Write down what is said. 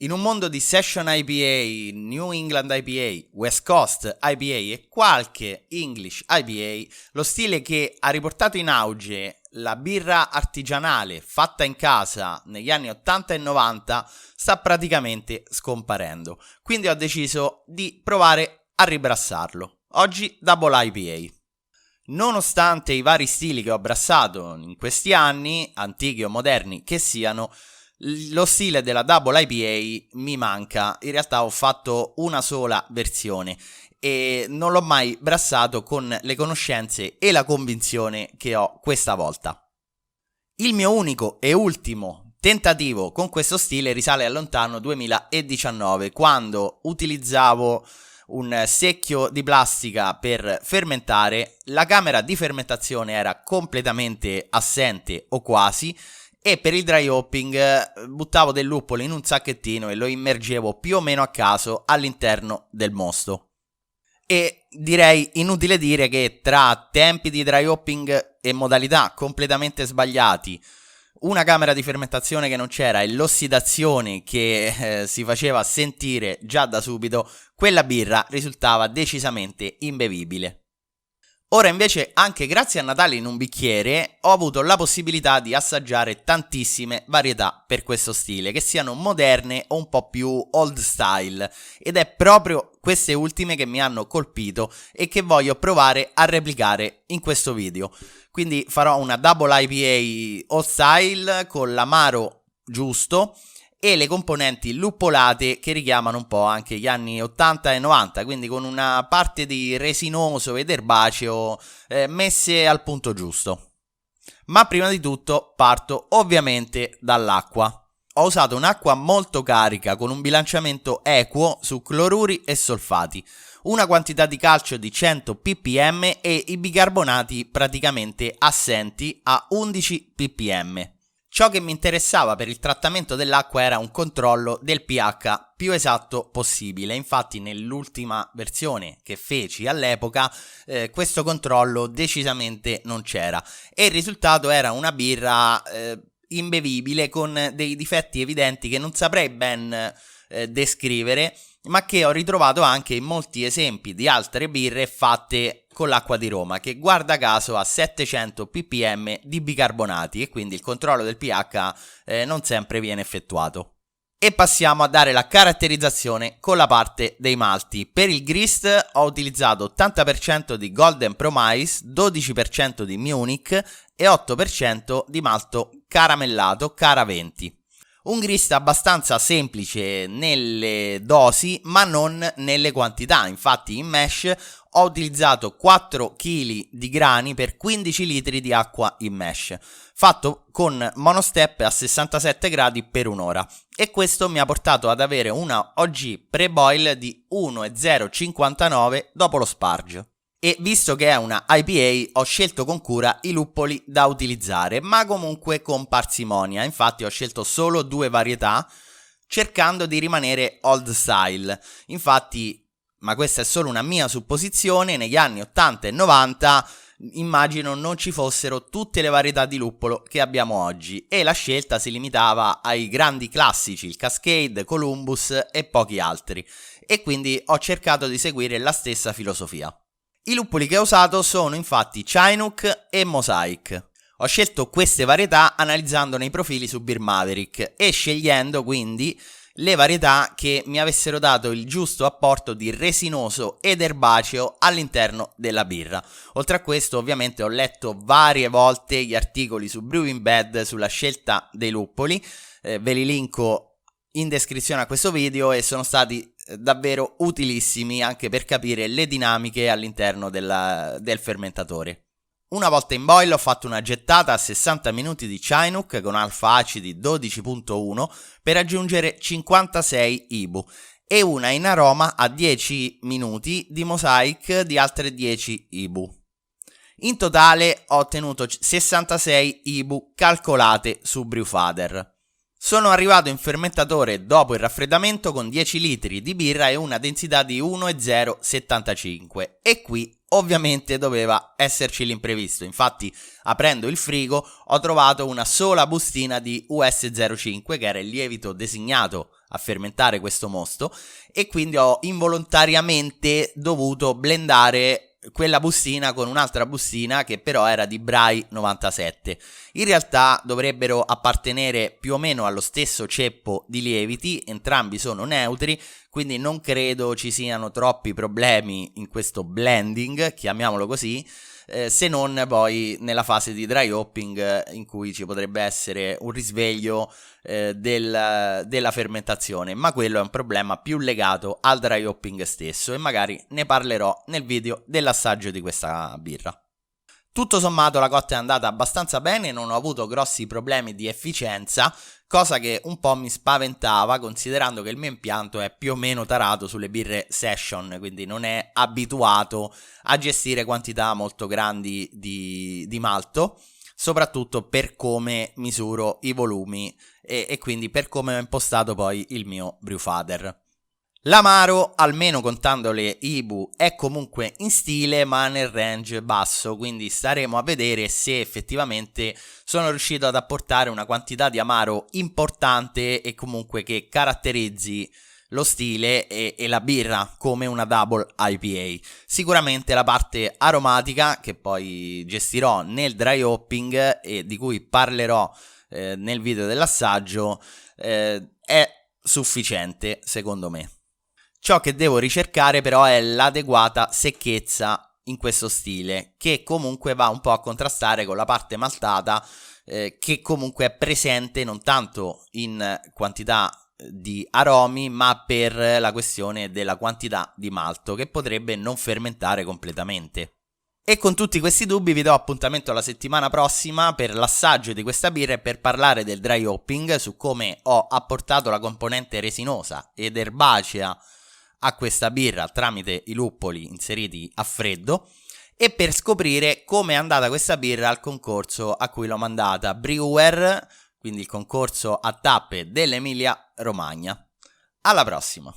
In un mondo di Session IPA, New England IPA, West Coast IPA e qualche English IPA, lo stile che ha riportato in auge la birra artigianale fatta in casa negli anni 80 e 90 sta praticamente scomparendo. Quindi ho deciso di provare a ribrassarlo. Oggi Double IPA. Nonostante i vari stili che ho brassato in questi anni, antichi o moderni che siano, lo stile della Double IPA mi manca. In realtà ho fatto una sola versione e non l'ho mai brassato con le conoscenze e la convinzione che ho questa volta. Il mio unico e ultimo tentativo con questo stile risale al lontano 2019, quando utilizzavo un secchio di plastica per fermentare. La camera di fermentazione era completamente assente o quasi, e per il dry hopping buttavo del luppolo in un sacchettino e lo immergevo più o meno a caso all'interno del mosto. E direi inutile dire che tra tempi di dry hopping e modalità completamente sbagliati, una camera di fermentazione che non c'era e l'ossidazione che si faceva sentire già da subito, quella birra risultava decisamente imbevibile. Ora invece, anche grazie a Natale in un bicchiere, ho avuto la possibilità di assaggiare tantissime varietà per questo stile, che siano moderne o un po' più old style, ed è proprio queste ultime che mi hanno colpito e che voglio provare a replicare in questo video. Quindi farò una Double IPA old style con l'amaro giusto e le componenti luppolate che richiamano un po' anche gli anni 80 e 90, quindi con una parte di resinoso ed erbaceo messe al punto giusto. Ma prima di tutto parto ovviamente dall'acqua. Ho usato un'acqua molto carica con un bilanciamento equo su cloruri e solfati, una quantità di calcio di 100 ppm e i bicarbonati praticamente assenti a 11 ppm. Ciò che mi interessava per il trattamento dell'acqua era un controllo del pH più esatto possibile. Infatti nell'ultima versione che feci all'epoca questo controllo decisamente non c'era e il risultato era una birra imbevibile con dei difetti evidenti che non saprei ben descrivere, ma che ho ritrovato anche in molti esempi di altre birre fatte con l'acqua di Roma, che guarda caso ha 700 ppm di bicarbonati e quindi il controllo del pH non sempre viene effettuato. E passiamo a dare la caratterizzazione con la parte dei malti. Per il grist ho utilizzato 80% di Golden Promise, 12% di Munich e 8% di malto caramellato Cara 20. Un grist abbastanza semplice nelle dosi ma non nelle quantità. Infatti in mash ho utilizzato 4 kg di grani per 15 litri di acqua in mash, fatto con monostep a 67 gradi per un'ora, e questo mi ha portato ad avere una OG pre-boil di 1,059 dopo lo sparge. E visto che è una IPA ho scelto con cura i luppoli da utilizzare, ma comunque con parsimonia. Infatti ho scelto solo 2 varietà cercando di rimanere old style. Infatti, ma questa è solo una mia supposizione, negli anni 80 e 90 immagino non ci fossero tutte le varietà di luppolo che abbiamo oggi e la scelta si limitava ai grandi classici, il Cascade, Columbus e pochi altri, e quindi ho cercato di seguire la stessa filosofia. I luppoli che ho usato sono infatti Chinook e Mosaic. Ho scelto queste varietà analizzandone i profili su Beer Maverick e scegliendo quindi le varietà che mi avessero dato il giusto apporto di resinoso ed erbaceo all'interno della birra. Oltre a questo ovviamente ho letto varie volte gli articoli su Brewing Bed sulla scelta dei luppoli, ve li linko in descrizione a questo video e sono stati davvero utilissimi anche per capire le dinamiche all'interno del fermentatore. Una volta in boil ho fatto una gettata a 60 minuti di Chinook con alfa acidi 12.1 per aggiungere 56 IBU e una in aroma a 10 minuti di Mosaic di altre 10 IBU. In totale ho ottenuto 66 IBU calcolate su Brewfather. Sono arrivato in fermentatore dopo il raffreddamento con 10 litri di birra e una densità di 1,075 e qui ovviamente doveva esserci l'imprevisto. Infatti aprendo il frigo ho trovato una sola bustina di US05 che era il lievito designato a fermentare questo mosto, e quindi ho involontariamente dovuto blendare quella bustina con un'altra bustina che però era di Brai 97. In realtà dovrebbero appartenere più o meno allo stesso ceppo di lieviti, entrambi sono neutri, quindi non credo ci siano troppi problemi in questo blending, chiamiamolo così, se non poi nella fase di dry hopping, in cui ci potrebbe essere un risveglio della fermentazione, ma quello è un problema più legato al dry hopping stesso, e magari ne parlerò nel video dell'assaggio di questa birra. Tutto sommato la cotta è andata abbastanza bene, non ho avuto grossi problemi di efficienza, cosa che un po' mi spaventava, considerando che il mio impianto è più o meno tarato sulle birre session, quindi non è abituato a gestire quantità molto grandi di malto, soprattutto per come misuro i volumi e quindi per come ho impostato poi il mio brewfather. L'amaro, almeno contando le IBU, è comunque in stile ma nel range basso, quindi staremo a vedere se effettivamente sono riuscito ad apportare una quantità di amaro importante e comunque che caratterizzi lo stile e la birra come una double IPA. Sicuramente la parte aromatica, che poi gestirò nel dry hopping e di cui parlerò nel video dell'assaggio, è sufficiente secondo me. Ciò che devo ricercare però è l'adeguata secchezza in questo stile, che comunque va un po' a contrastare con la parte maltata, che comunque è presente non tanto in quantità di aromi, ma per la questione della quantità di malto, che potrebbe non fermentare completamente. E con tutti questi dubbi vi do appuntamento la settimana prossima per l'assaggio di questa birra e per parlare del dry hopping, su come ho apportato la componente resinosa ed erbacea a questa birra tramite i luppoli inseriti a freddo, e per scoprire come è andata questa birra al concorso a cui l'ho mandata, Brewer, quindi il concorso a tappe dell'Emilia Romagna. Alla prossima!